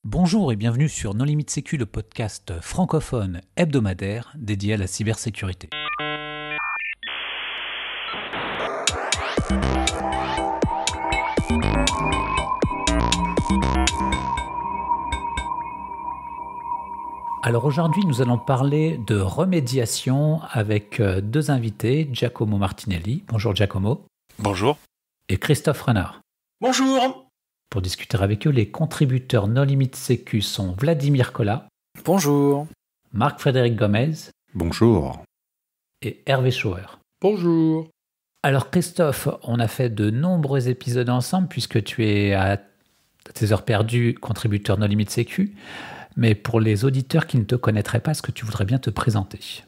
Bonjour et bienvenue sur No Limit Sécu, le podcast francophone hebdomadaire dédié à la cybersécurité. Alors aujourd'hui, nous allons parler de remédiation avec deux invités, Giacomo Martinelli. Bonjour Giacomo. Bonjour. Et Christophe Renard. Bonjour. Pour discuter avec eux, les contributeurs No Limit Sécu sont Vladimir Kola. Bonjour. Marc-Frédéric Gomez. Bonjour. Et Hervé Schauer. Bonjour. Alors Christophe, on a fait de nombreux épisodes ensemble puisque tu es à tes heures perdues contributeur No Limit Sécu. Mais pour les auditeurs qui ne te connaîtraient pas, est-ce que tu voudrais bien te présenter ?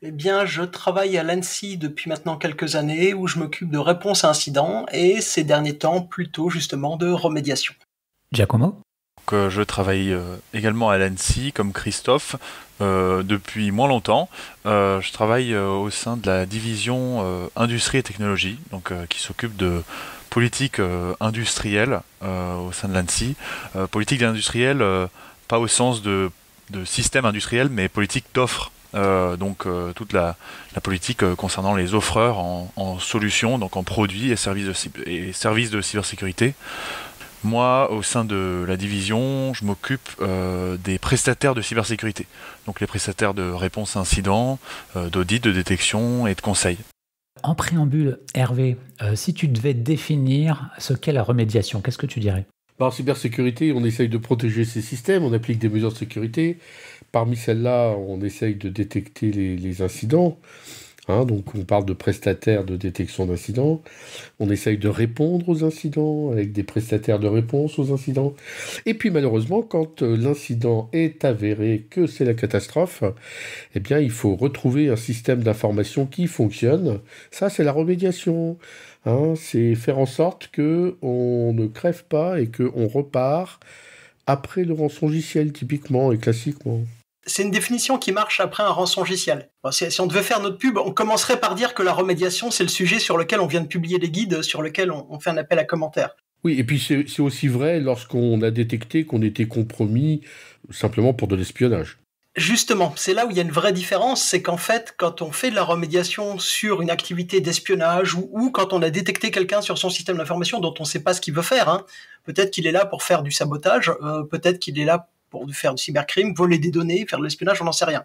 Eh bien, je travaille à l'ANSSI depuis maintenant quelques années où je m'occupe de réponse à incidents et ces derniers temps plutôt justement de remédiation. Giacomo ? Je travaille également à l'ANSSI comme Christophe depuis moins longtemps. Je travaille au sein de la division industrie et technologie, qui s'occupe de politique industrielle au sein de l'ANSSI. Politique industrielle, pas au sens de système industriel, mais politique d'offres. Toute la politique concernant les offreurs en solutions, donc en produits et services de cybersécurité. Moi, au sein de la division, je m'occupe des prestataires de cybersécurité, donc les prestataires de réponse à incidents, d'audit, de détection et de conseil. En préambule, Hervé, si tu devais définir ce qu'est la remédiation, qu'est-ce que tu dirais ? En cybersécurité, on essaye de protéger ces systèmes, on applique des mesures de sécurité. Parmi celles-là, on essaye de détecter les incidents. Donc on parle de prestataires de détection d'incidents. On essaye de répondre aux incidents avec des prestataires de réponse aux incidents. Et puis malheureusement, quand l'incident est avéré que c'est la catastrophe, eh bien il faut retrouver un système d'information qui fonctionne. Ça, c'est la remédiation. C'est faire en sorte qu'on ne crève pas et qu'on repart après le rançongiciel, typiquement et classiquement. C'est une définition qui marche après un rançongiciel. Si on devait faire notre pub, on commencerait par dire que la remédiation, c'est le sujet sur lequel on vient de publier des guides, sur lequel on fait un appel à commentaires. Oui, et puis c'est aussi vrai lorsqu'on a détecté qu'on était compromis simplement pour de l'espionnage. Justement, c'est là où il y a une vraie différence, c'est qu'en fait, quand on fait de la remédiation sur une activité d'espionnage ou quand on a détecté quelqu'un sur son système d'information dont on ne sait pas ce qu'il veut faire, peut-être qu'il est là pour faire du sabotage, peut-être qu'il est là pour faire du cybercrime, voler des données, faire de l'espionnage, on n'en sait rien.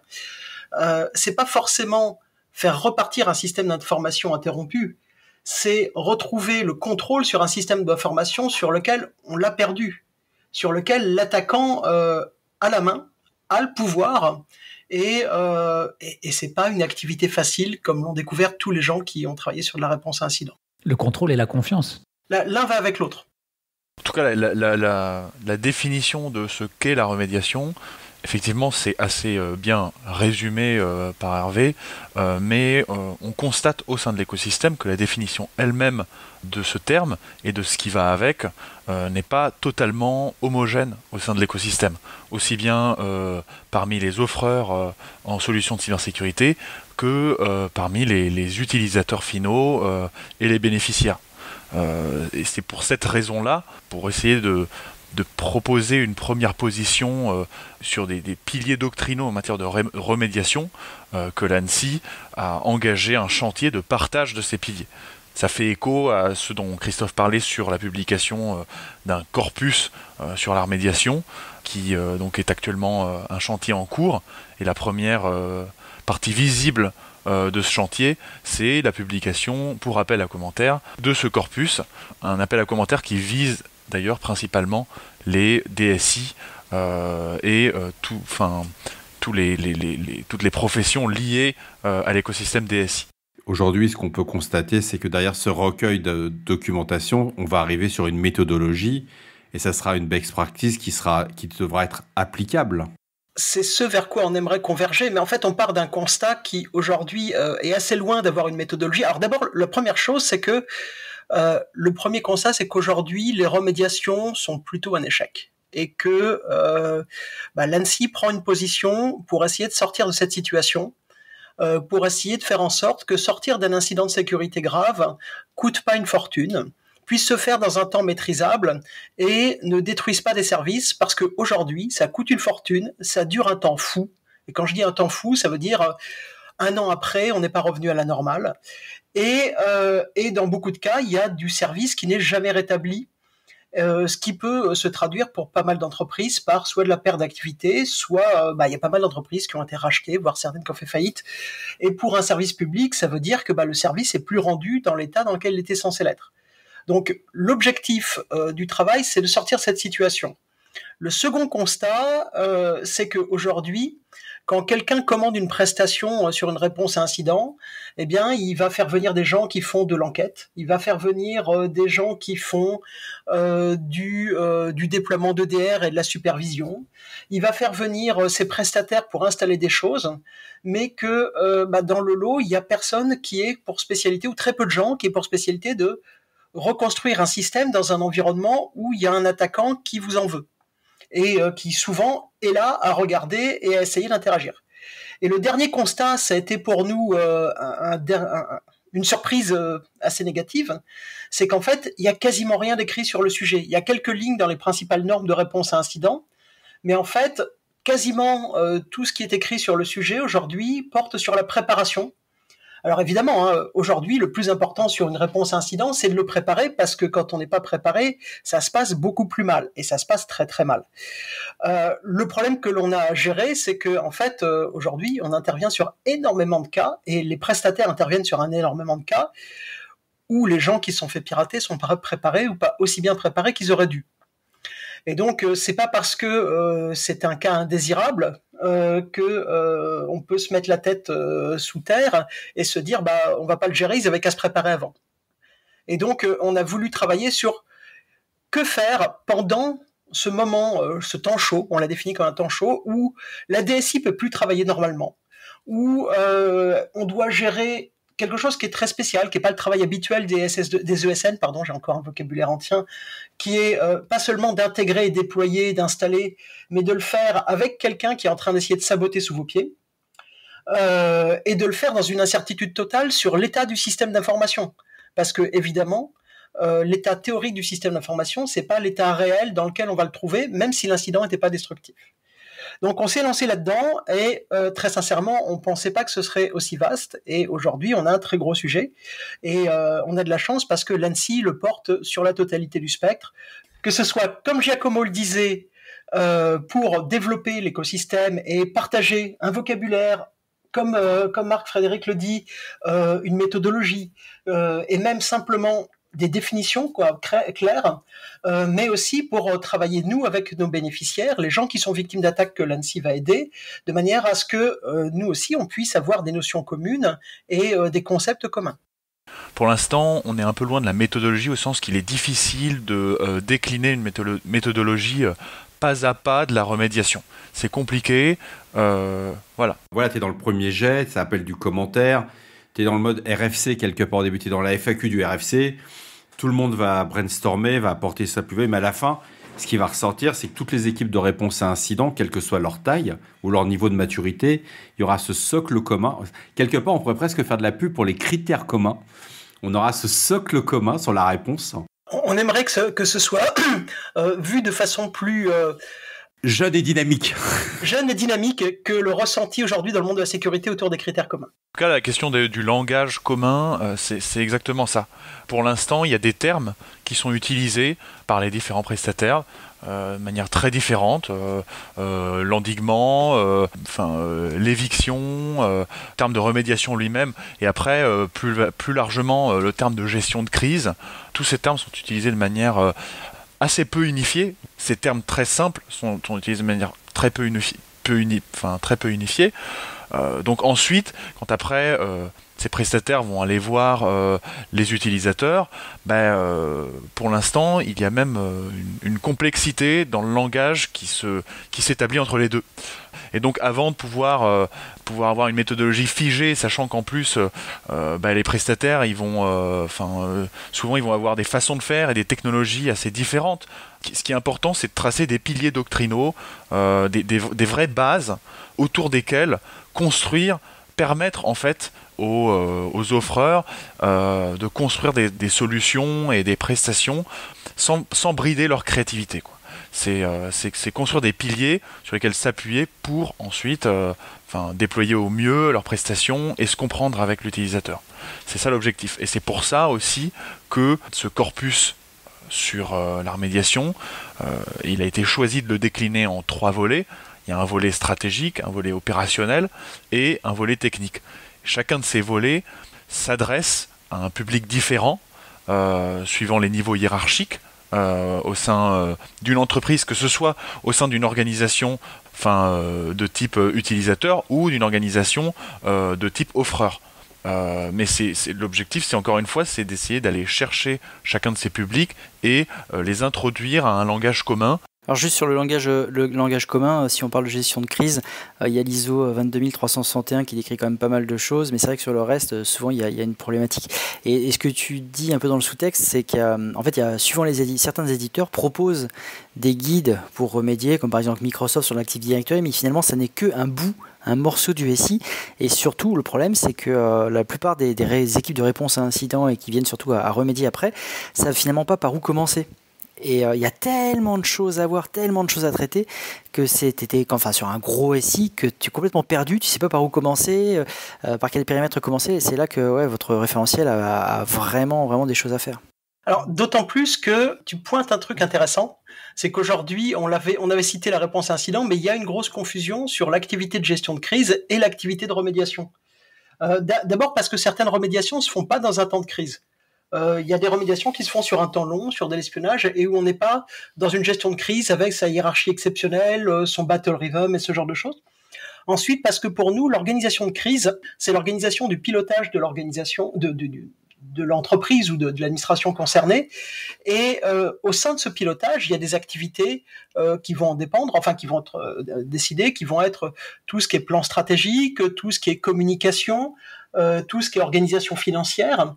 C'est pas forcément faire repartir un système d'information interrompu, c'est retrouver le contrôle sur un système d'information sur lequel on l'a perdu, sur lequel l'attaquant a la main, a le pouvoir, et c'est pas une activité facile comme l'ont découvert tous les gens qui ont travaillé sur de la réponse à incident. Le contrôle et la confiance. L'un va avec l'autre. En tout cas, la définition de ce qu'est la remédiation, effectivement, c'est assez bien résumé par Hervé, mais on constate au sein de l'écosystème que la définition elle-même de ce terme et de ce qui va avec n'est pas totalement homogène au sein de l'écosystème. Aussi bien parmi les offreurs en solutions de cybersécurité que parmi les utilisateurs finaux et les bénéficiaires. Et c'est pour cette raison-là, pour essayer de proposer une première position sur des piliers doctrinaux en matière de remédiation, que l'ANSSI a engagé un chantier de partage de ces piliers. Ça fait écho à ce dont Christophe parlait sur la publication d'un corpus sur la remédiation, qui donc est actuellement un chantier en cours. Et la première partie visible de ce chantier, c'est la publication pour appel à commentaires de ce corpus, un appel à commentaires qui vise d'ailleurs principalement les DSI et toutes les professions liées à l'écosystème DSI. Aujourd'hui, ce qu'on peut constater, c'est que derrière ce recueil de documentation, on va arriver sur une méthodologie et ça sera une best practice qui devra être applicable. C'est ce vers quoi on aimerait converger, mais en fait on part d'un constat qui aujourd'hui est assez loin d'avoir une méthodologie. Alors d'abord, la première chose, c'est que le premier constat, c'est qu'aujourd'hui les remédiations sont plutôt un échec et que l'ANSSI prend une position pour essayer de sortir de cette situation, pour essayer de faire en sorte que sortir d'un incident de sécurité grave coûte pas une fortune, puisse se faire dans un temps maîtrisable et ne détruise pas des services, parce qu'aujourd'hui, ça coûte une fortune, ça dure un temps fou. Et quand je dis un temps fou, ça veut dire 1 an après, on n'est pas revenu à la normale. Et dans beaucoup de cas, il y a du service qui n'est jamais rétabli, ce qui peut se traduire pour pas mal d'entreprises par soit de la perte d'activité, soit il y a pas mal d'entreprises qui ont été rachetées, voire certaines qui ont fait faillite. Et pour un service public, ça veut dire que le service est plus rendu dans l'état dans lequel il était censé l'être. Donc l'objectif du travail, c'est de sortir de cette situation. Le second constat, c'est qu'aujourd'hui, quand quelqu'un commande une prestation sur une réponse à incident, eh bien, il va faire venir des gens qui font de l'enquête. Il va faire venir des gens qui font du déploiement d'EDR et de la supervision. Il va faire venir ses prestataires pour installer des choses, mais que dans le lot, il y a personne qui est pour spécialité, ou très peu de gens qui est pour spécialité de reconstruire un système dans un environnement où il y a un attaquant qui vous en veut, et qui souvent est là à regarder et à essayer d'interagir. Et le dernier constat, ça a été pour nous une surprise assez négative, c'est qu'en fait, il y a quasiment rien d'écrit sur le sujet. Il y a quelques lignes dans les principales normes de réponse à incident, mais en fait, quasiment tout ce qui est écrit sur le sujet aujourd'hui porte sur la préparation. Alors évidemment, aujourd'hui, le plus important sur une réponse à incident, c'est de le préparer, parce que quand on n'est pas préparé, ça se passe beaucoup plus mal, et ça se passe très très mal. Le problème que l'on a à gérer, c'est que en fait, aujourd'hui, on intervient sur énormément de cas, et les prestataires interviennent sur un énormément de cas, où les gens qui se sont fait pirater sont pas préparés ou pas aussi bien préparés qu'ils auraient dû. Et donc, c'est pas parce que c'est un cas indésirable que on peut se mettre la tête sous terre et se dire on va pas le gérer, ils avaient qu'à se préparer avant. Et donc, on a voulu travailler sur que faire pendant ce moment, ce temps chaud, on l'a défini comme un temps chaud, où la DSI peut plus travailler normalement, où on doit gérer quelque chose qui est très spécial, qui n'est pas le travail habituel des ESN, j'ai encore un vocabulaire ancien, qui est pas seulement d'intégrer et déployer, d'installer, mais de le faire avec quelqu'un qui est en train d'essayer de saboter sous vos pieds, et de le faire dans une incertitude totale sur l'état du système d'information. Parce que, évidemment, l'état théorique du système d'information, c'est pas l'état réel dans lequel on va le trouver, même si l'incident n'était pas destructif. Donc on s'est lancé là-dedans, et très sincèrement, on pensait pas que ce serait aussi vaste, et aujourd'hui on a un très gros sujet, et on a de la chance parce que l'ANSSI le porte sur la totalité du spectre, que ce soit, comme Giacomo le disait, pour développer l'écosystème et partager un vocabulaire, comme Marc-Frédéric le dit, une méthodologie, et même simplement des définitions claires, mais aussi pour travailler, nous, avec nos bénéficiaires, les gens qui sont victimes d'attaques que l'ANSSI va aider, de manière à ce que nous aussi, on puisse avoir des notions communes et des concepts communs. Pour l'instant, on est un peu loin de la méthodologie, au sens qu'il est difficile de décliner une méthodologie pas à pas de la remédiation. C'est compliqué, voilà. Voilà, tu es dans le premier jet, ça appelle du commentaire, tu es dans le mode RFC quelque part au début, tu es dans la FAQ du RFC, tout le monde va brainstormer, va apporter sa plus-value, mais à la fin, ce qui va ressortir, c'est que toutes les équipes de réponse à incident, quelle que soit leur taille ou leur niveau de maturité, il y aura ce socle commun. Quelque part, on pourrait presque faire de la pub pour les critères communs. On aura ce socle commun sur la réponse. On aimerait que ce soit vu de façon plus... jeune et dynamique. Jeune et dynamique que le ressenti aujourd'hui dans le monde de la sécurité autour des critères communs. En tout cas, la question du langage commun, c'est exactement ça. Pour l'instant, il y a des termes qui sont utilisés par les différents prestataires de manière très différente. L'endiguement, l'éviction, le terme de remédiation lui-même, et après, plus largement, le terme de gestion de crise. Tous ces termes sont utilisés de manière assez peu unifiée. Ces termes très simples sont utilisés de manière très peu unifiée. Donc ensuite, quand après ces prestataires vont aller voir les utilisateurs, pour l'instant, il y a même une complexité dans le langage qui s'établit entre les deux. Et donc avant de pouvoir avoir une méthodologie figée, sachant qu'en plus les prestataires souvent ils vont avoir des façons de faire et des technologies assez différentes. Ce qui est important, c'est de tracer des piliers doctrinaux, des vraies bases autour desquelles construire, permettre en fait aux offreurs de construire des solutions et des prestations sans brider leur créativité, quoi. C'est construire des piliers sur lesquels s'appuyer pour ensuite déployer au mieux leurs prestations et se comprendre avec l'utilisateur. C'est ça l'objectif. Et c'est pour ça aussi que ce corpus sur la remédiation, il a été choisi de le décliner en 3 volets. Il y a un volet stratégique, un volet opérationnel et un volet technique. Chacun de ces volets s'adresse à un public différent, suivant les niveaux hiérarchiques au sein d'une entreprise, que ce soit au sein d'une organisation de type utilisateur ou d'une organisation de type offreur. Mais l'objectif, c'est encore une fois, c'est d'essayer d'aller chercher chacun de ces publics et les introduire à un langage commun. Alors juste sur le langage commun, si on parle de gestion de crise, il y a l'ISO 22361 qui décrit quand même pas mal de choses, mais c'est vrai que sur le reste, souvent il y a une problématique. Et ce que tu dis un peu dans le sous-texte, c'est qu'en fait, suivant certains éditeurs proposent des guides pour remédier, comme par exemple Microsoft sur l'Active Directory, mais finalement ça n'est un morceau du SI. Et surtout, le problème, c'est que la plupart des équipes de réponse à incidents et qui viennent surtout à remédier après, savent finalement pas par où commencer. Et il y a tellement de choses à voir, tellement de choses à traiter, que sur un gros SI, que tu es complètement perdu, tu sais pas par où commencer, par quel périmètre commencer, et c'est là que votre référentiel a vraiment, vraiment des choses à faire. Alors, d'autant plus que tu pointes un truc intéressant, c'est qu'aujourd'hui, on avait cité la réponse à incident, mais il y a une grosse confusion sur l'activité de gestion de crise et l'activité de remédiation. D'abord parce que certaines remédiations ne se font pas dans un temps de crise. Il y a des remédiations qui se font sur un temps long, sur de l'espionnage, et où on n'est pas dans une gestion de crise avec sa hiérarchie exceptionnelle, son battle rhythm et ce genre de choses. Ensuite, parce que pour nous, l'organisation de crise, c'est l'organisation du pilotage de l'organisation, de l'entreprise ou de l'administration concernée. Et au sein de ce pilotage, il y a des activités qui vont en dépendre, qui vont être décidées, qui vont être tout ce qui est plan stratégique, tout ce qui est communication, tout ce qui est organisation financière.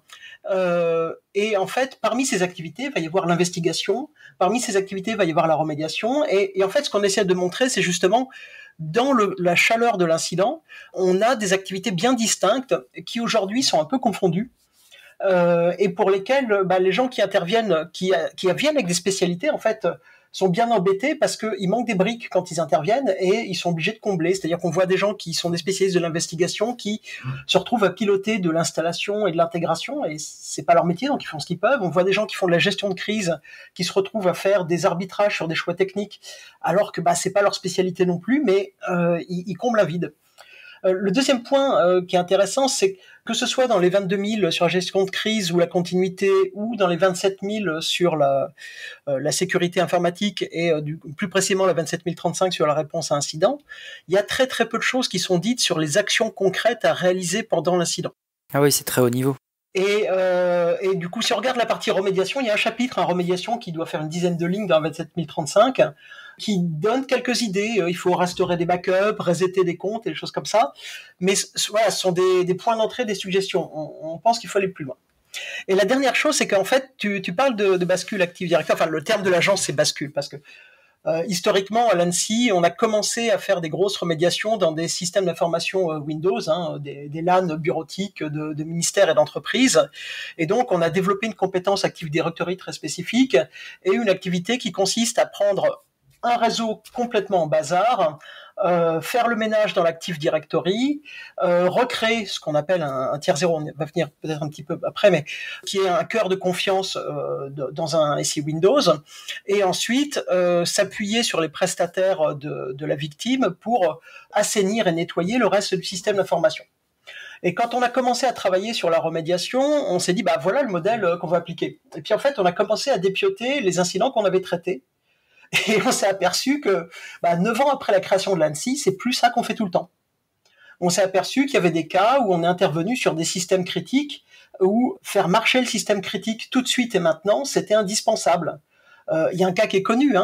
Et en fait, parmi ces activités, il va y avoir l'investigation. Parmi ces activités, il va y avoir la remédiation. Et en fait, ce qu'on essaie de montrer, c'est justement dans la chaleur de l'incident, on a des activités bien distinctes qui aujourd'hui sont un peu confondues. Et pour lesquelles les gens qui interviennent, qui viennent avec des spécialités, en fait, sont bien embêtés parce qu'il manque des briques quand ils interviennent et ils sont obligés de combler. C'est-à-dire qu'on voit des gens qui sont des spécialistes de l'investigation qui se retrouvent à piloter de l'installation et de l'intégration et c'est pas leur métier, donc ils font ce qu'ils peuvent. On voit des gens qui font de la gestion de crise qui se retrouvent à faire des arbitrages sur des choix techniques alors que c'est pas leur spécialité non plus, mais ils comblent un vide. Le deuxième point qui est intéressant, c'est que ce soit dans les 22 000 sur la gestion de crise ou la continuité, ou dans les 27 000 sur la sécurité informatique et plus précisément la 27 035 sur la réponse à incident, il y a très très peu de choses qui sont dites sur les actions concrètes à réaliser pendant l'incident. Ah oui, c'est très haut niveau. Et du coup, si on regarde la partie remédiation, il y a un chapitre en remédiation qui doit faire une dizaine de lignes dans 27 035 qui donne quelques idées. Il faut restaurer des backups, resetter des comptes et des choses comme ça. Mais voilà, ce sont des points d'entrée, des suggestions. On pense qu'il faut aller plus loin. Et la dernière chose, c'est qu'en fait, tu parles de bascule Active Directory. Enfin, le terme de l'agence, c'est bascule parce que historiquement, à l'ANSSI, on a commencé à faire des grosses remédiations dans des systèmes d'information Windows, des LAN bureautiques de ministères et d'entreprises. Et donc, on a développé une compétence Active Directory très spécifique et une activité qui consiste à prendre un réseau complètement en bazar, faire le ménage dans l'Active Directory, recréer ce qu'on appelle un tiers zéro, on va venir peut-être un petit peu après, mais qui est un cœur de confiance dans un SI Windows, et ensuite s'appuyer sur les prestataires de la victime pour assainir et nettoyer le reste du système d'information. Et quand on a commencé à travailler sur la remédiation, on s'est dit, voilà le modèle qu'on va appliquer. Et puis en fait, on a commencé à dépioter les incidents qu'on avait traités. Et on s'est aperçu que 9 ans après la création de l'ANSSI, c'est plus ça qu'on fait tout le temps. On s'est aperçu qu'il y avait des cas où on est intervenu sur des systèmes critiques, où faire marcher le système critique tout de suite et maintenant, c'était indispensable. Il y a un cas qui est connu.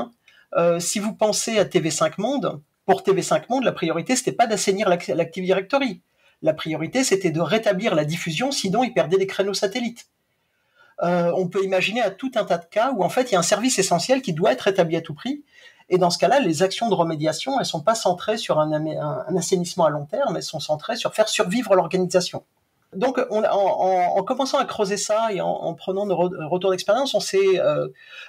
Si vous pensez à TV5 Monde, pour TV5 Monde, la priorité, c'était pas d'assainir l'Active Directory. La priorité, c'était de rétablir la diffusion, sinon ils perdaient des créneaux satellites. On peut imaginer à tout un tas de cas où en fait il y a un service essentiel qui doit être établi à tout prix, et dans ce cas-là, les actions de remédiation, elles sont pas centrées sur un assainissement à long terme, elles sont centrées sur faire survivre l'organisation. Donc, en commençant à creuser ça et en prenant nos retours d'expérience, on s'est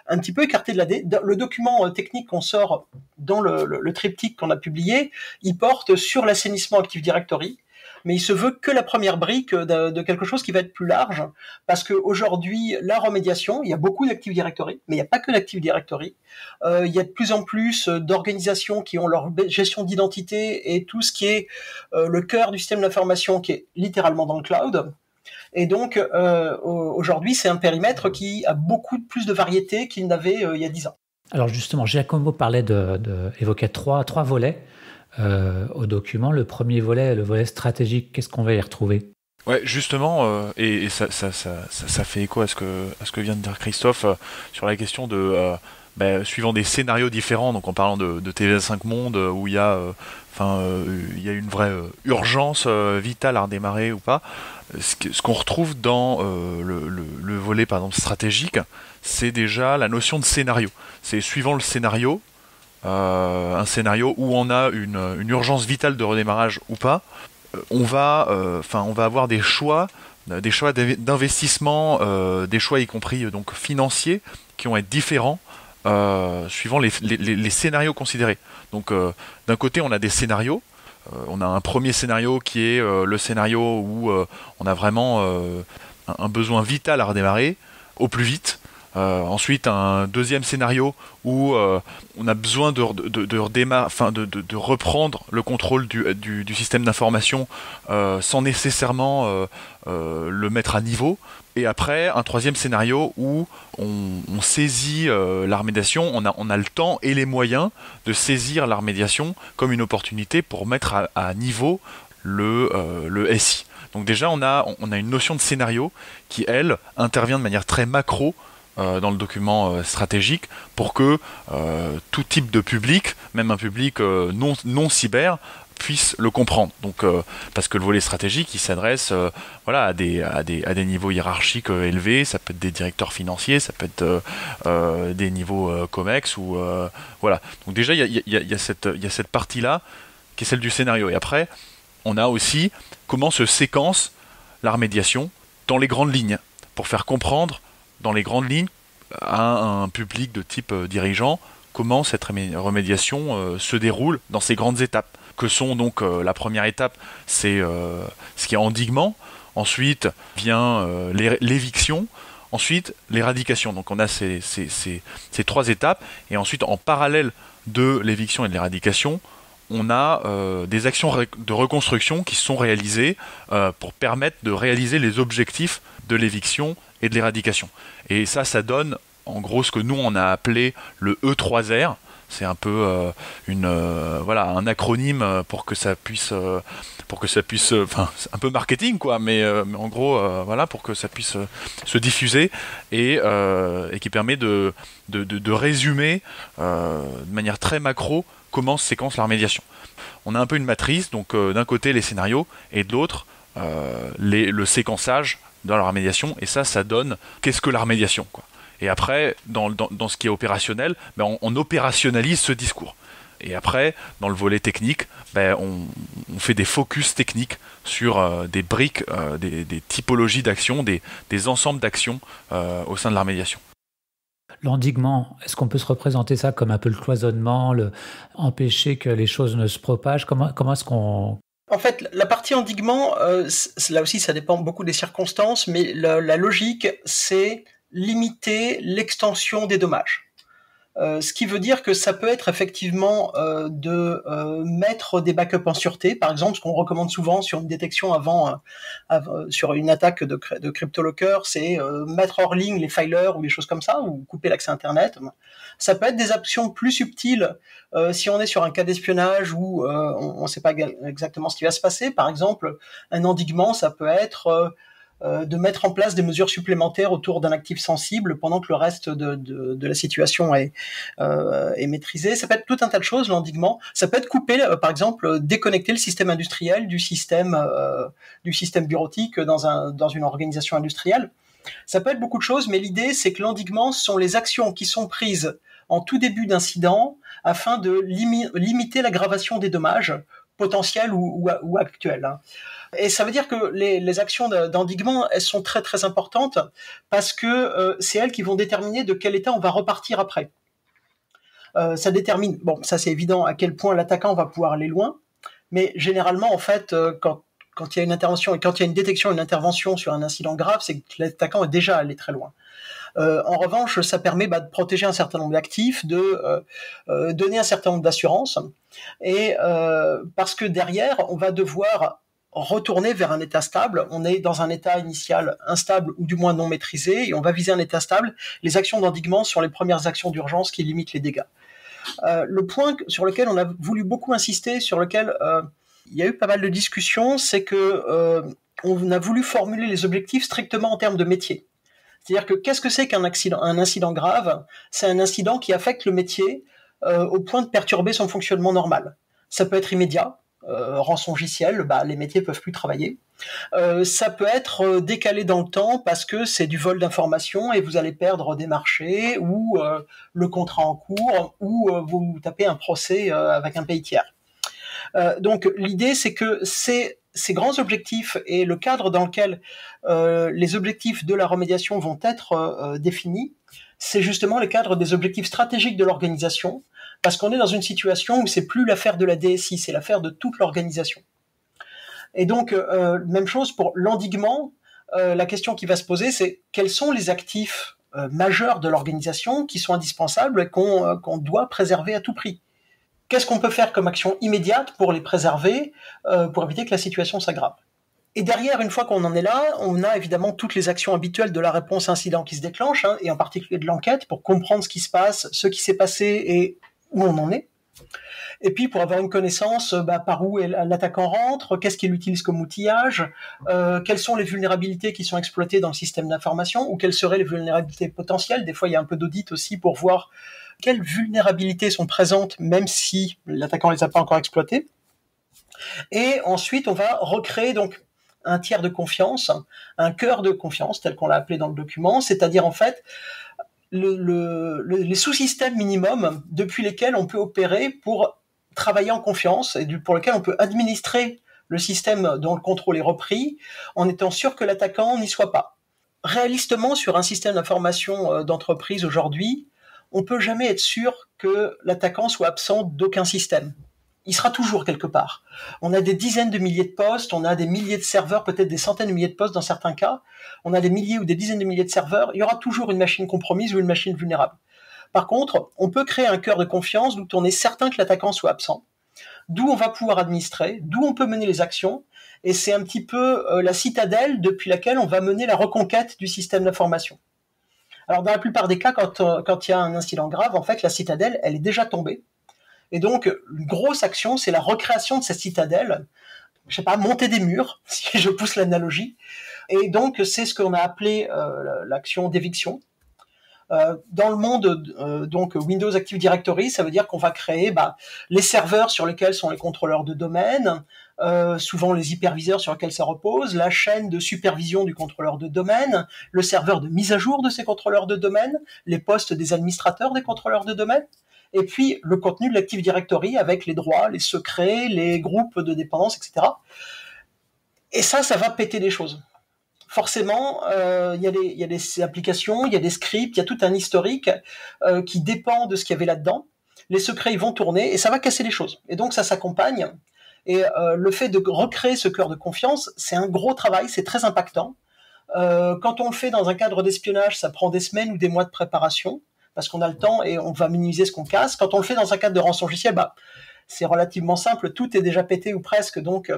un petit peu écarté de le document technique qu'on sort dans le triptyque qu'on a publié. Il porte sur l'assainissement Active Directory, mais il se veut que la première brique de quelque chose qui va être plus large, parce qu'aujourd'hui, la remédiation, il y a beaucoup d'Active Directory, mais il n'y a pas que l'Active Directory. Il y a de plus en plus d'organisations qui ont leur gestion d'identité et tout ce qui est le cœur du système d'information qui est littéralement dans le cloud. Et donc, aujourd'hui, c'est un périmètre qui a beaucoup plus de variété qu'il n'avait il y a 10 ans. Alors justement, Giacomo parlait évoquait trois volets au document. Le premier volet, le volet stratégique, qu'est-ce qu'on va y retrouver ? Ouais, justement, et ça fait écho à ce que vient de dire Christophe sur la question de suivant des scénarios différents, donc en parlant de TVA5 Monde où il y a une vraie urgence vitale à redémarrer ou pas. Ce qu'on retrouve dans le volet par exemple stratégique, c'est déjà la notion de scénario. C'est suivant le scénario, un scénario où on a une urgence vitale de redémarrage ou pas, on va avoir des choix d'investissement, des choix y compris donc financiers qui vont être différents suivant les scénarios considérés. Donc d'un côté on a des scénarios. On a un premier scénario qui est le scénario où on a vraiment un besoin vital à redémarrer au plus vite. Ensuite, un deuxième scénario où on a besoin de reprendre le contrôle du système d'information sans nécessairement le mettre à niveau. Et après, un troisième scénario où on saisit la remédiation, on a le temps et les moyens de saisir la remédiation comme une opportunité pour mettre à niveau le SI. Donc déjà, on a une notion de scénario qui, elle, intervient de manière très macro dans le document stratégique pour que tout type de public, même un public non cyber, puisse le comprendre. Donc, parce que le volet stratégique, il s'adresse à des niveaux hiérarchiques élevés. Ça peut être des directeurs financiers, ça peut être des niveaux COMEX ou voilà. Donc déjà, il y a cette partie-là qui est celle du scénario. Et après, on a aussi comment se séquence la remédiation dans les grandes lignes pour faire comprendre dans les grandes lignes à un public de type dirigeant comment cette remédiation se déroule dans ces grandes étapes que sont donc la première étape, c'est ce qui est endiguement, ensuite vient l'éviction, ensuite l'éradication. Donc on a ces trois étapes et ensuite en parallèle de l'éviction et de l'éradication, on a des actions de reconstruction qui sont réalisées pour permettre de réaliser les objectifs de l'éviction et de l'éradication. Et ça donne en gros ce que nous on a appelé le E3R. C'est un peu un acronyme pour que ça puisse, enfin c'est un peu marketing quoi, mais en gros pour que ça puisse se diffuser et qui permet de résumer de manière très macro comment se séquence la remédiation. On a un peu une matrice, donc d'un côté les scénarios et de l'autre le séquençage dans la remédiation, et ça donne qu'est-ce que la remédiation quoi. Et après, dans ce qui est opérationnel, on opérationnalise ce discours. Et après, dans le volet technique, on fait des focus techniques sur des briques, des typologies d'actions, des ensembles d'actions au sein de la remédiation. L'endiguement, est-ce qu'on peut se représenter ça comme un peu le cloisonnement, empêcher que les choses ne se propagent ? Comment est-ce qu'on... En fait, la partie endiguement, là aussi, ça dépend beaucoup des circonstances, mais la logique, c'est limiter l'extension des dommages. Ce qui veut dire que ça peut être effectivement de mettre des backups en sûreté, par exemple, ce qu'on recommande souvent sur une détection sur une attaque de CryptoLocker, c'est mettre hors ligne les filers ou des choses comme ça, ou couper l'accès Internet. Ça peut être des options plus subtiles si on est sur un cas d'espionnage où on ne sait pas exactement ce qui va se passer. Par exemple, un endiguement, ça peut être de mettre en place des mesures supplémentaires autour d'un actif sensible pendant que le reste de la situation est maîtrisé. Ça peut être tout un tas de choses, l'endiguement. Ça peut être couper, par exemple, déconnecter le système industriel du système bureautique dans une organisation industrielle. Ça peut être beaucoup de choses, mais l'idée, c'est que l'endiguement sont les actions qui sont prises en tout début d'incident afin de limiter l'aggravation des dommages potentielles ou actuelles. Hein. Et ça veut dire que les actions d'endiguement, elles sont très très importantes parce que c'est elles qui vont déterminer de quel état on va repartir après. Ça détermine, bon, ça c'est évident, à quel point l'attaquant va pouvoir aller loin, mais généralement, en fait, quand il y a une intervention et quand il y a une détection, une intervention sur un incident grave, c'est que l'attaquant est déjà allé très loin. En revanche, ça permet de protéger un certain nombre d'actifs, de donner un certain nombre d'assurances, et parce que derrière, on va devoir retourner vers un état stable. On est dans un état initial instable ou du moins non maîtrisé, et on va viser un état stable. Les actions d'endiguement sont les premières actions d'urgence qui limitent les dégâts. Le point sur lequel on a voulu beaucoup insister, sur lequel il y a eu pas mal de discussions, c'est que on a voulu formuler les objectifs strictement en termes de métier. C'est-à-dire que qu'est-ce que c'est qu'un accident, un incident grave ? C'est un incident qui affecte le métier au point de perturber son fonctionnement normal. Ça peut être immédiat, rançongiciel, les métiers peuvent plus travailler. Ça peut être décalé dans le temps parce que c'est du vol d'informations et vous allez perdre des marchés ou le contrat en cours ou vous tapez un procès avec un pays tiers. Donc l'idée c'est que ces grands objectifs et le cadre dans lequel les objectifs de la remédiation vont être définis, c'est justement le cadre des objectifs stratégiques de l'organisation, parce qu'on est dans une situation où c'est plus l'affaire de la DSI, c'est l'affaire de toute l'organisation. Et donc, même chose pour l'endiguement, la question qui va se poser, c'est quels sont les actifs majeurs de l'organisation qui sont indispensables et qu'on doit préserver à tout prix. Qu'est-ce qu'on peut faire comme action immédiate pour les préserver, pour éviter que la situation s'aggrave ? Et derrière, une fois qu'on en est là, on a évidemment toutes les actions habituelles de la réponse incident qui se déclenche, hein, et en particulier de l'enquête, pour comprendre ce qui se passe, ce qui s'est passé et où on en est. Et puis pour avoir une connaissance par où l'attaquant rentre, qu'est-ce qu'il utilise comme outillage, quelles sont les vulnérabilités qui sont exploitées dans le système d'information, ou quelles seraient les vulnérabilités potentielles. Des fois, il y a un peu d'audit aussi pour voir quelles vulnérabilités sont présentes, même si l'attaquant les a pas encore exploitées. Et ensuite, on va recréer donc un tiers de confiance, un cœur de confiance, tel qu'on l'a appelé dans le document, c'est-à-dire en fait les sous-systèmes minimums depuis lesquels on peut opérer pour travailler en confiance et pour lesquels on peut administrer le système dont le contrôle est repris en étant sûr que l'attaquant n'y soit pas. Réalistement, sur un système d'information d'entreprise aujourd'hui, on peut jamais être sûr que l'attaquant soit absent d'aucun système. Il sera toujours quelque part. On a des dizaines de milliers de postes, on a des milliers de serveurs, peut-être des centaines de milliers de postes dans certains cas. On a des milliers ou des dizaines de milliers de serveurs. Il y aura toujours une machine compromise ou une machine vulnérable. Par contre, on peut créer un cœur de confiance d'où on est certain que l'attaquant soit absent, d'où on va pouvoir administrer, d'où on peut mener les actions. Et c'est un petit peu la citadelle depuis laquelle on va mener la reconquête du système d'information. Alors, dans la plupart des cas, quand il y a un incident grave, en fait, la citadelle, elle est déjà tombée. Et donc, une grosse action, c'est la recréation de cette citadelle. Je sais pas, monter des murs, si je pousse l'analogie. Et donc, c'est ce qu'on a appelé l'action d'éviction. Dans le monde, donc Windows Active Directory, ça veut dire qu'on va créer les serveurs sur lesquels sont les contrôleurs de domaine, souvent les hyperviseurs sur lesquels ça repose, la chaîne de supervision du contrôleur de domaine, le serveur de mise à jour de ces contrôleurs de domaine, les postes des administrateurs des contrôleurs de domaine, et puis le contenu de l'Active Directory avec les droits, les secrets, les groupes de dépendance, etc. Et ça va péter des choses. Forcément, il y a des applications, il y a des scripts, il y a tout un historique qui dépend de ce qu'il y avait là-dedans. Les secrets, ils vont tourner et ça va casser les choses. Et donc, ça s'accompagne. Et le fait de recréer ce cœur de confiance, c'est un gros travail, c'est très impactant. Quand on le fait dans un cadre d'espionnage, ça prend des semaines ou des mois de préparation parce qu'on a le temps et on va minimiser ce qu'on casse. Quand on le fait dans un cadre de rançongiciel, c'est relativement simple, tout est déjà pété ou presque, donc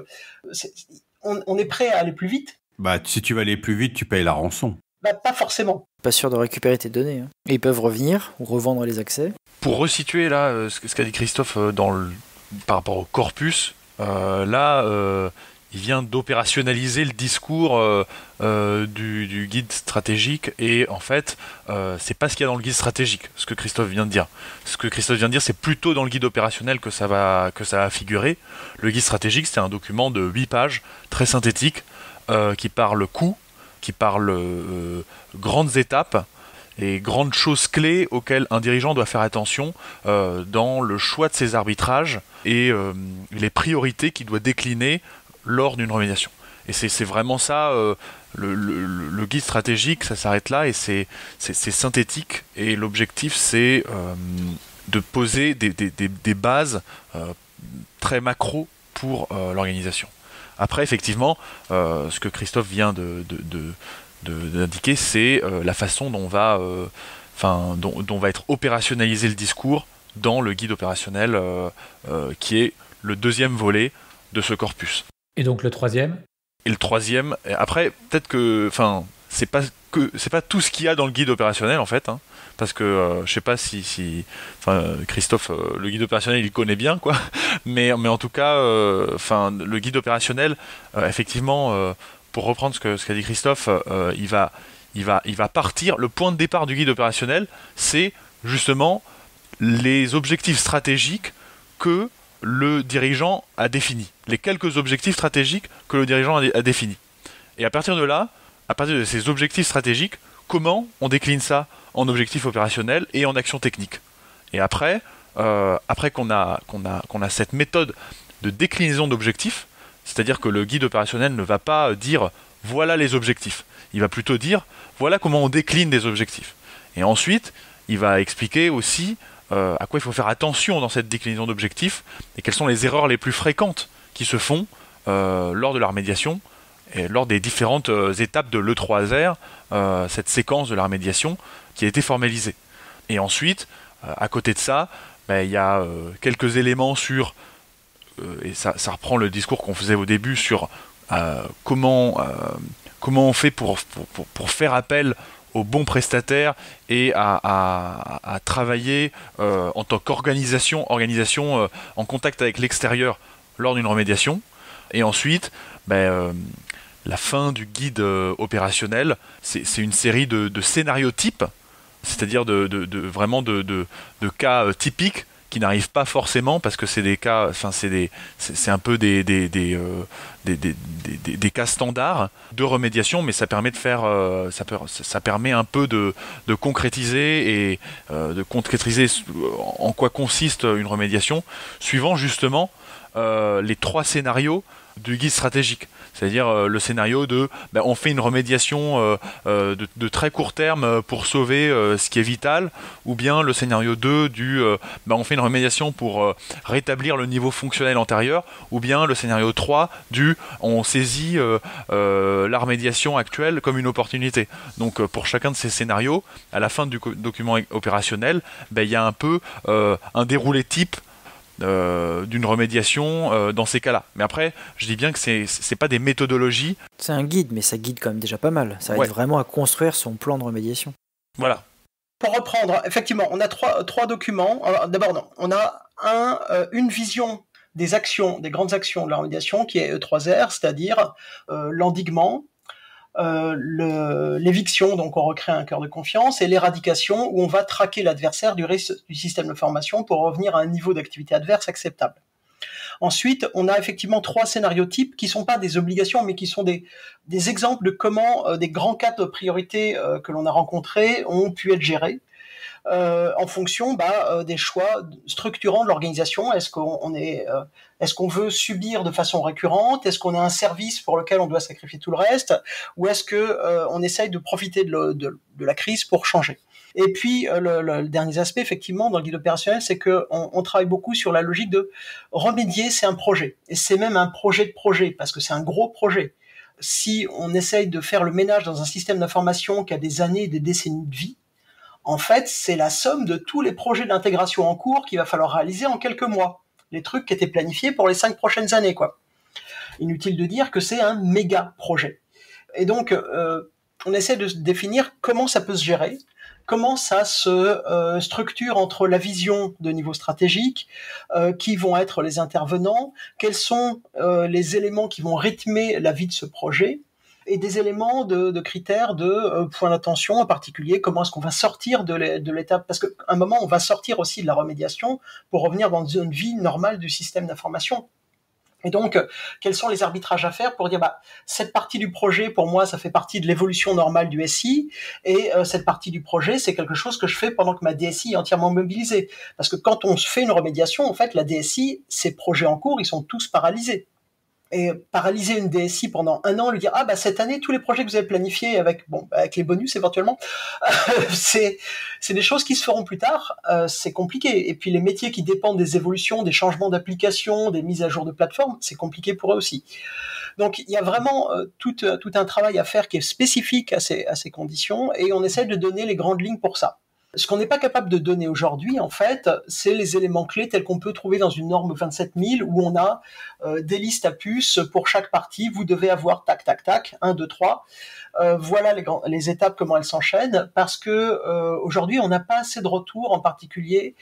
on est prêt à aller plus vite. Si tu veux aller plus vite, tu payes la rançon. Pas forcément. Pas sûr de récupérer tes données. Hein. Et ils peuvent revenir ou revendre les accès. Pour resituer là ce qu'a dit Christophe par rapport au corpus, il vient d'opérationnaliser le discours du guide stratégique et en fait, c'est pas ce qu'il y a dans le guide stratégique, ce que Christophe vient de dire. Ce que Christophe vient de dire, c'est plutôt dans le guide opérationnel que ça va figurer. Le guide stratégique, c'est un document de 8 pages, très synthétique, qui parle coût, qui parle grandes étapes les grandes choses clés auxquelles un dirigeant doit faire attention dans le choix de ses arbitrages et les priorités qu'il doit décliner lors d'une remédiation. Et c'est vraiment ça, le guide stratégique, ça s'arrête là, et c'est synthétique, et l'objectif c'est de poser des bases très macro pour l'organisation. Après, effectivement, ce que Christophe vient d'indiquer, c'est la façon dont va être opérationnalisé le discours dans le guide opérationnel, qui est le deuxième volet de ce corpus. Et donc le troisième ? Et le troisième, après, peut-être que, c'est pas tout ce qu'il y a dans le guide opérationnel en fait, hein, parce que je sais pas si Christophe, le guide opérationnel il connaît bien quoi, mais en tout cas, le guide opérationnel, effectivement, pour reprendre ce qu'a dit Christophe, il va partir. Le point de départ du guide opérationnel, c'est justement les objectifs stratégiques que le dirigeant a définis, les quelques objectifs stratégiques que le dirigeant a définis. Et à partir de là, à partir de ces objectifs stratégiques, comment on décline ça en objectifs opérationnels et en actions techniques. Et après qu'on a cette méthode de déclinaison d'objectifs, c'est-à-dire que le guide opérationnel ne va pas dire voilà les objectifs, il va plutôt dire voilà comment on décline des objectifs. Et ensuite, il va expliquer aussi à quoi il faut faire attention dans cette déclinaison d'objectifs et quelles sont les erreurs les plus fréquentes qui se font lors de la remédiation et lors des différentes étapes de l'E3R, cette séquence de la remédiation qui a été formalisée. Et ensuite, à côté de ça, il y a quelques éléments sur, et ça reprend le discours qu'on faisait au début sur comment on fait pour faire appel aux bons prestataires et à travailler en tant qu'organisation en contact avec l'extérieur lors d'une remédiation. Et ensuite, la fin du guide opérationnel, c'est une série de scénarios types, c'est-à-dire vraiment de cas typiques qui n'arrivent pas forcément parce que c'est des cas, c'est un peu des cas standards de remédiation, mais ça permet de faire, ça permet un peu de concrétiser et de concrétiser en quoi consiste une remédiation, suivant justement les 3 scénarios du guide stratégique. C'est-à-dire le scénario de on fait une remédiation de très court terme pour sauver ce qui est vital, ou bien le scénario 2 du on fait une remédiation pour rétablir le niveau fonctionnel antérieur, ou bien le scénario 3 du on saisit la remédiation actuelle comme une opportunité. Donc pour chacun de ces scénarios, à la fin du document opérationnel, il y a un peu un déroulé type d'une remédiation dans ces cas-là. Mais après, je dis bien que c'est pas des méthodologies. C'est un guide, mais ça guide quand même déjà pas mal. Ça aide vraiment à construire son plan de remédiation. Voilà. Pour reprendre, effectivement, on a trois documents. D'abord, on a une vision des actions, des grandes actions de la remédiation qui est E3R, c'est-à-dire l'endiguement, l'éviction, donc on recrée un cœur de confiance, et l'éradication, où on va traquer l'adversaire du risque du système d'information pour revenir à un niveau d'activité adverse acceptable. Ensuite, on a effectivement 3 scénarios types qui ne sont pas des obligations, mais qui sont des exemples de comment des grands cas de priorité que l'on a rencontrés ont pu être gérés. En fonction des choix structurants de l'organisation. Est-ce qu'on veut subir de façon récurrente? Est-ce qu'on a un service pour lequel on doit sacrifier tout le reste? Ou est-ce qu'on essaye de profiter de la crise pour changer? Et puis, le dernier aspect, effectivement, dans le guide opérationnel, c'est qu'on travaille beaucoup sur la logique de remédier, c'est un projet. Et c'est même un projet de projet, parce que c'est un gros projet. Si on essaye de faire le ménage dans un système d'information qui a des années et des décennies de vie, en fait, c'est la somme de tous les projets d'intégration en cours qu'il va falloir réaliser en quelques mois. Les trucs qui étaient planifiés pour les 5 prochaines années, quoi. Inutile de dire que c'est un méga projet. Et donc, on essaie de définir comment ça peut se gérer, comment ça se structure entre la vision de niveau stratégique, qui vont être les intervenants, quels sont les éléments qui vont rythmer la vie de ce projet, et des éléments de critères de points d'attention en particulier, comment est-ce qu'on va sortir de l'étape, parce qu'à un moment on va sortir aussi de la remédiation pour revenir dans une vie normale du système d'information. Et donc, quels sont les arbitrages à faire pour dire, cette partie du projet, pour moi, ça fait partie de l'évolution normale du SI, et cette partie du projet, c'est quelque chose que je fais pendant que ma DSI est entièrement mobilisée. Parce que quand on fait une remédiation, en fait, la DSI, ses projets en cours, ils sont tous paralysés. Et paralyser une DSI pendant 1 an, lui dire cette année tous les projets que vous avez planifiés avec les bonus éventuellement, c'est des choses qui se feront plus tard. C'est compliqué. Et puis les métiers qui dépendent des évolutions, des changements d'application, des mises à jour de plateforme, c'est compliqué pour eux aussi. Donc il y a vraiment tout un travail à faire qui est spécifique à ces conditions, et on essaie de donner les grandes lignes pour ça. Ce qu'on n'est pas capable de donner aujourd'hui, en fait, c'est les éléments clés tels qu'on peut trouver dans une norme 27000 où on a des listes à puces pour chaque partie. Vous devez avoir tac, tac, tac, 1, 2, 3. Voilà les étapes, comment elles s'enchaînent, parce que aujourd'hui, on n'a pas assez de retours, en particulier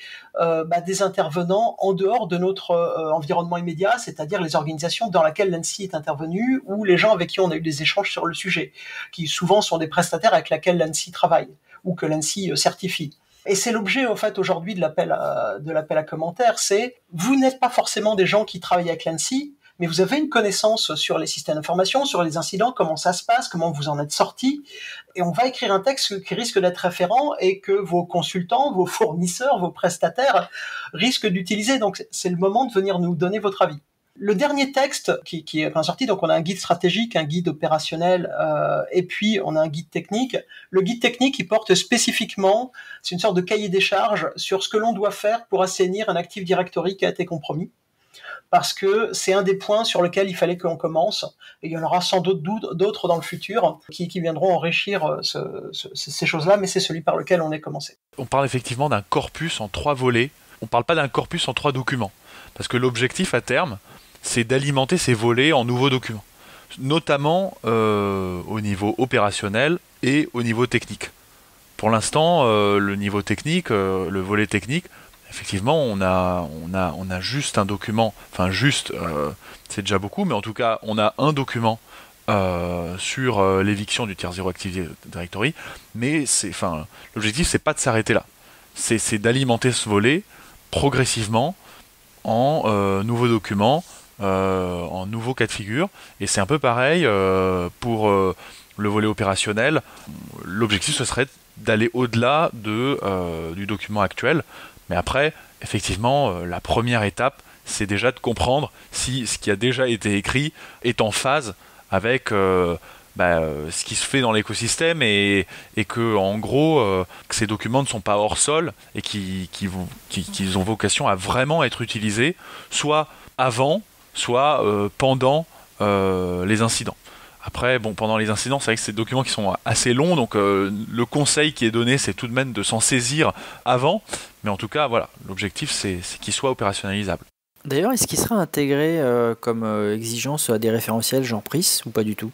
des intervenants en dehors de notre environnement immédiat, c'est-à-dire les organisations dans lesquelles l'ANSSI est intervenue ou les gens avec qui on a eu des échanges sur le sujet, qui souvent sont des prestataires avec lesquels l'ANSSI travaille ou que l'ANSSI certifie. Et c'est l'objet, en fait, aujourd'hui de l'appel à commentaires, c'est vous n'êtes pas forcément des gens qui travaillent avec l'ANSSI, mais vous avez une connaissance sur les systèmes d'information, sur les incidents, comment ça se passe, comment vous en êtes sortis, et on va écrire un texte qui risque d'être référent et que vos consultants, vos fournisseurs, vos prestataires risquent d'utiliser. Donc c'est le moment de venir nous donner votre avis. Le dernier texte qui est sorti, donc on a un guide stratégique, un guide opérationnel, et puis on a un guide technique. Le guide technique, il porte spécifiquement, c'est une sorte de cahier des charges sur ce que l'on doit faire pour assainir un Active Directory qui a été compromis. Parce que c'est un des points sur lesquels il fallait qu'on commence, et il y en aura sans doute d'autres dans le futur qui viendront enrichir ces choses-là, mais c'est celui par lequel on est commencé. On parle effectivement d'un corpus en 3 volets, on ne parle pas d'un corpus en 3 documents, parce que l'objectif à terme, c'est d'alimenter ces volets en nouveaux documents, notamment au niveau opérationnel et au niveau technique. Pour l'instant, le niveau technique, le volet technique, effectivement, on a juste un document, c'est déjà beaucoup, mais en tout cas, on a un document sur l'éviction du tier 0 Active Directory, mais l'objectif, c'est pas de s'arrêter là. C'est d'alimenter ce volet progressivement en nouveaux documents, en nouveaux cas de figure, et c'est un peu pareil pour le volet opérationnel. L'objectif, ce serait d'aller au-delà du document actuel, mais après, effectivement, la première étape, c'est déjà de comprendre si ce qui a déjà été écrit est en phase avec ce qui se fait dans l'écosystème, et que, en gros, que ces documents ne sont pas hors sol et qu'ils ont vocation à vraiment être utilisés, soit avant, soit pendant les incidents. Après, pendant les incidents, c'est vrai que c'est des documents qui sont assez longs, donc le conseil qui est donné, c'est tout de même de s'en saisir avant, mais en tout cas, voilà, l'objectif, c'est qu'il soit opérationnalisable. D'ailleurs, est-ce qu'il sera intégré comme exigence à des référentiels genre PRIS ou pas du tout ?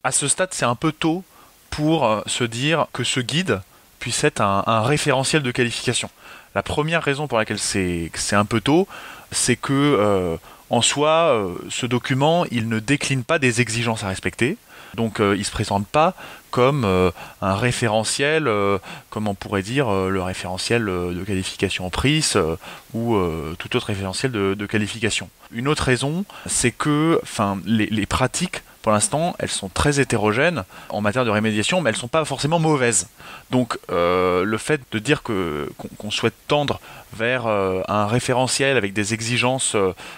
À ce stade, c'est un peu tôt pour se dire que ce guide puisse être un référentiel de qualification. La première raison pour laquelle c'est un peu tôt, c'est que en soi, ce document, il ne décline pas des exigences à respecter, donc il ne se présente pas comme un référentiel, comme on pourrait dire le référentiel de qualification PRIS ou tout autre référentiel de qualification. Une autre raison, c'est que les pratiques, pour l'instant, elles sont très hétérogènes en matière de rémédiation, mais elles ne sont pas forcément mauvaises. Donc le fait de dire qu'on souhaite tendre vers un référentiel avec des exigences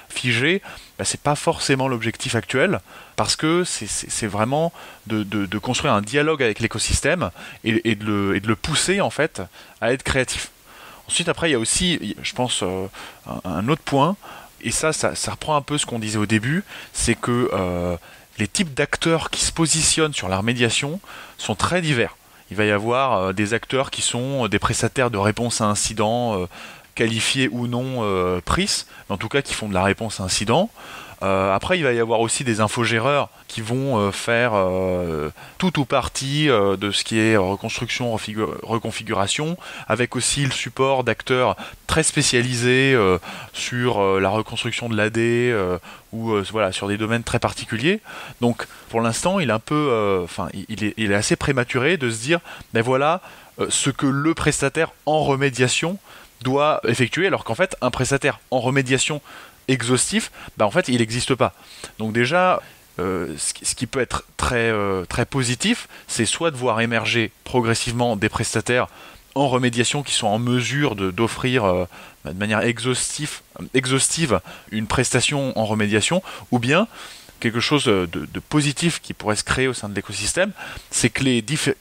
figées, c'est pas forcément l'objectif actuel, parce que c'est vraiment de construire un dialogue avec l'écosystème et de le pousser, en fait, à être créatif. Ensuite, après, il y a aussi, je pense, un autre point, et ça reprend un peu ce qu'on disait au début, c'est que les types d'acteurs qui se positionnent sur la remédiation sont très divers. Il va y avoir des acteurs qui sont des prestataires de réponse à incidents, qualifiés ou non PRIS, mais en tout cas qui font de la réponse à incident. Après, il va y avoir aussi des infogéreurs qui vont faire tout ou partie de ce qui est reconstruction, reconfiguration, avec aussi le support d'acteurs très spécialisés sur la reconstruction de l'AD ou sur des domaines très particuliers. Donc, pour l'instant, il est assez prématuré de se dire, ce que le prestataire en remédiation doit effectuer, alors qu'en fait, un prestataire en remédiation exhaustif, en fait, il n'existe pas. Donc déjà, ce qui peut être très positif, c'est soit de voir émerger progressivement des prestataires en remédiation qui sont en mesure d'offrir de manière exhaustive une prestation en remédiation, ou bien quelque chose de positif qui pourrait se créer au sein de l'écosystème, c'est que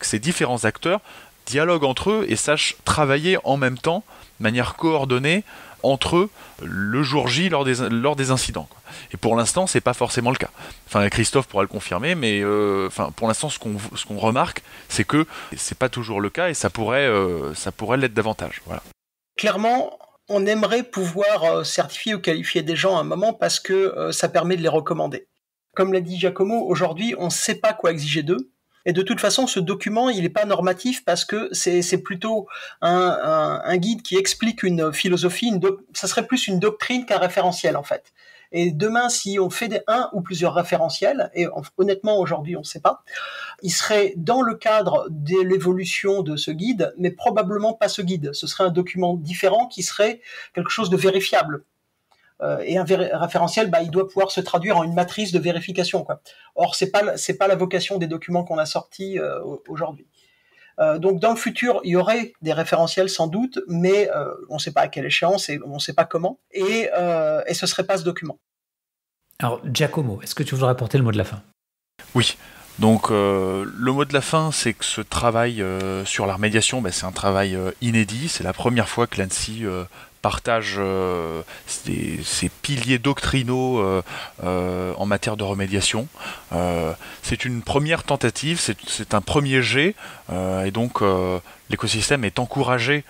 ces différents acteurs dialoguent entre eux et sachent travailler en même temps, de manière coordonnée, entre eux, le jour J lors des incidents, quoi. Et pour l'instant, c'est pas forcément le cas. Enfin, Christophe pourra le confirmer, mais pour l'instant, ce qu'on remarque, c'est que c'est pas toujours le cas et ça pourrait l'être davantage. Voilà. Clairement, on aimerait pouvoir certifier ou qualifier des gens à un moment parce que ça permet de les recommander. Comme l'a dit Giacomo, aujourd'hui, on ne sait pas quoi exiger d'eux. Et de toute façon, ce document, il n'est pas normatif parce que c'est plutôt un guide qui explique une philosophie. Ça serait plus une doctrine qu'un référentiel, en fait. Et demain, si on fait un ou plusieurs référentiels, et honnêtement, aujourd'hui, on ne sait pas, il serait dans le cadre de l'évolution de ce guide, mais probablement pas ce guide. Ce serait un document différent qui serait quelque chose de vérifiable. Et un référentiel, il doit pouvoir se traduire en une matrice de vérification, quoi. Or, c'est pas la vocation des documents qu'on a sortis aujourd'hui. Donc, dans le futur, il y aurait des référentiels sans doute, mais on ne sait pas à quelle échéance et on ne sait pas comment. Et ce serait pas ce document. Alors, Giacomo, est-ce que tu voudrais apporter le mot de la fin ? Oui. Donc, le mot de la fin, c'est que ce travail sur la remédiation, c'est un travail inédit. C'est la première fois que l'ANSSI partage ses piliers doctrinaux en matière de remédiation. C'est une première tentative, c'est un premier jet, et donc l'écosystème est encouragé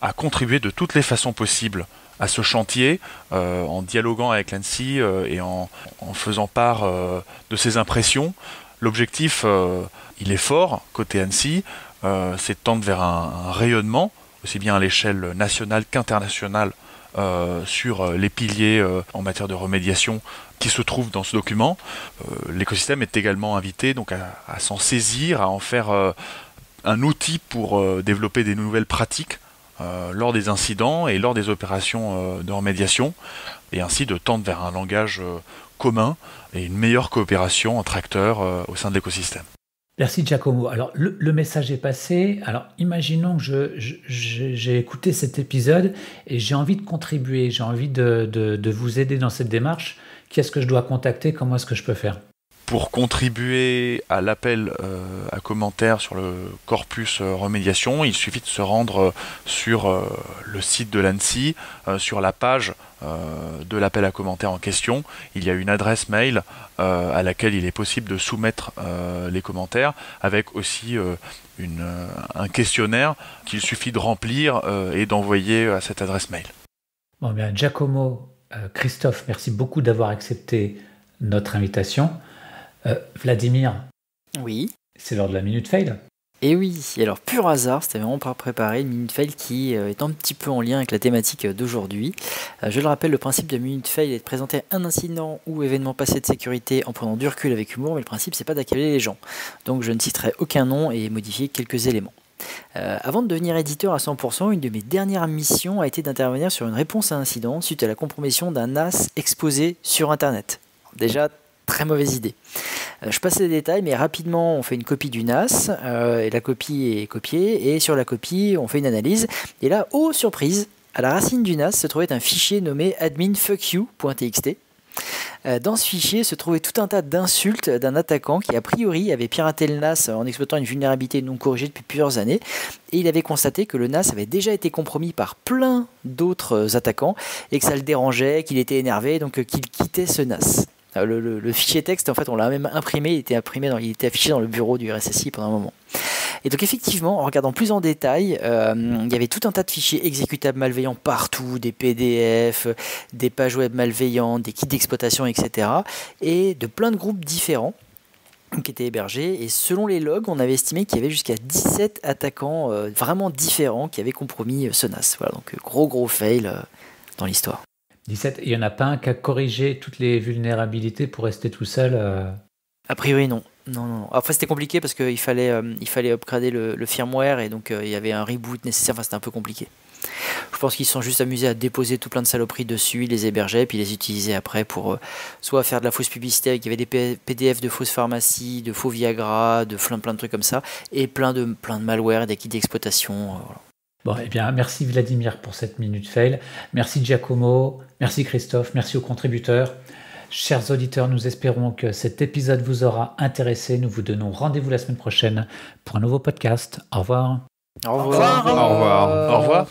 à contribuer de toutes les façons possibles à ce chantier, en dialoguant avec l'ANSSI et en faisant part de ses impressions. L'objectif, il est fort côté ANSSI, c'est de tendre vers un rayonnement, aussi bien à l'échelle nationale qu'internationale, sur les piliers en matière de remédiation qui se trouvent dans ce document. L'écosystème est également invité donc à s'en saisir, à en faire un outil pour développer des nouvelles pratiques lors des incidents et lors des opérations de remédiation, et ainsi de tendre vers un langage commun et une meilleure coopération entre acteurs au sein de l'écosystème. Merci Giacomo. Alors le message est passé. Alors imaginons que j'ai écouté cet épisode et j'ai envie de contribuer, j'ai envie de vous aider dans cette démarche. Qui est-ce que je dois contacter ? Comment est-ce que je peux faire ? Pour contribuer à l'appel à commentaires sur le corpus remédiation, il suffit de se rendre sur le site de l'ANSSI, sur la page de l'appel à commentaires en question. Il y a une adresse mail à laquelle il est possible de soumettre les commentaires, avec aussi un questionnaire qu'il suffit de remplir et d'envoyer à cette adresse mail. Bon, bien, Giacomo, Christophe, merci beaucoup d'avoir accepté notre invitation. Vladimir, oui. C'est l'heure de la Minute Fail. Et oui, alors pur hasard, c'était vraiment pas préparé, une Minute Fail qui est un petit peu en lien avec la thématique d'aujourd'hui. Je le rappelle, le principe de Minute Fail est de présenter un incident ou événement passé de sécurité en prenant du recul avec humour, mais le principe c'est pas d'accabler les gens. Donc je ne citerai aucun nom et modifier quelques éléments. Avant de devenir éditeur à 100%, une de mes dernières missions a été d'intervenir sur une réponse à incident suite à la compromission d'un NAS exposé sur Internet. Déjà, très mauvaise idée. Je passe les détails, mais rapidement, on fait une copie du NAS, et la copie est copiée, et sur la copie, on fait une analyse. Et là, oh surprise, à la racine du NAS se trouvait un fichier nommé adminfuckyou.txt. Dans ce fichier se trouvait tout un tas d'insultes d'un attaquant qui a priori avait piraté le NAS en exploitant une vulnérabilité non corrigée depuis plusieurs années, et il avait constaté que le NAS avait déjà été compromis par plein d'autres attaquants et que ça le dérangeait, qu'il était énervé, donc qu'il quittait ce NAS. Le fichier texte, en fait, on l'a même imprimé, il était affiché dans le bureau du RSSI pendant un moment. Et donc effectivement, en regardant plus en détail, il y avait tout un tas de fichiers exécutables malveillants partout, des PDF, des pages web malveillantes, des kits d'exploitation, etc. Et de plein de groupes différents qui étaient hébergés. Et selon les logs, on avait estimé qu'il y avait jusqu'à 17 attaquants vraiment différents qui avaient compromis ce NAS. Voilà, donc gros fail dans l'histoire. 17, il n'y en a pas un qui a corrigé toutes les vulnérabilités pour rester tout seul A priori, non. Non. Après, c'était compliqué parce qu'il fallait upgrader le firmware et donc il y avait un reboot nécessaire. Enfin, c'était un peu compliqué. Je pense qu'ils se sont juste amusés à déposer tout plein de saloperies dessus, ils les hébergeaient, puis ils les utilisaient après pour soit faire de la fausse publicité, avec il y avait des PDF de fausses pharmacies, de faux Viagra, de plein de trucs comme ça, et plein de malware et des kits d'exploitation. Voilà. Bon, eh bien, merci Vladimir pour cette minute fail. Merci Giacomo, merci Christophe, merci aux contributeurs. Chers auditeurs, nous espérons que cet épisode vous aura intéressé. Nous vous donnons rendez-vous la semaine prochaine pour un nouveau podcast. Au revoir. Au revoir. Au revoir. Au revoir.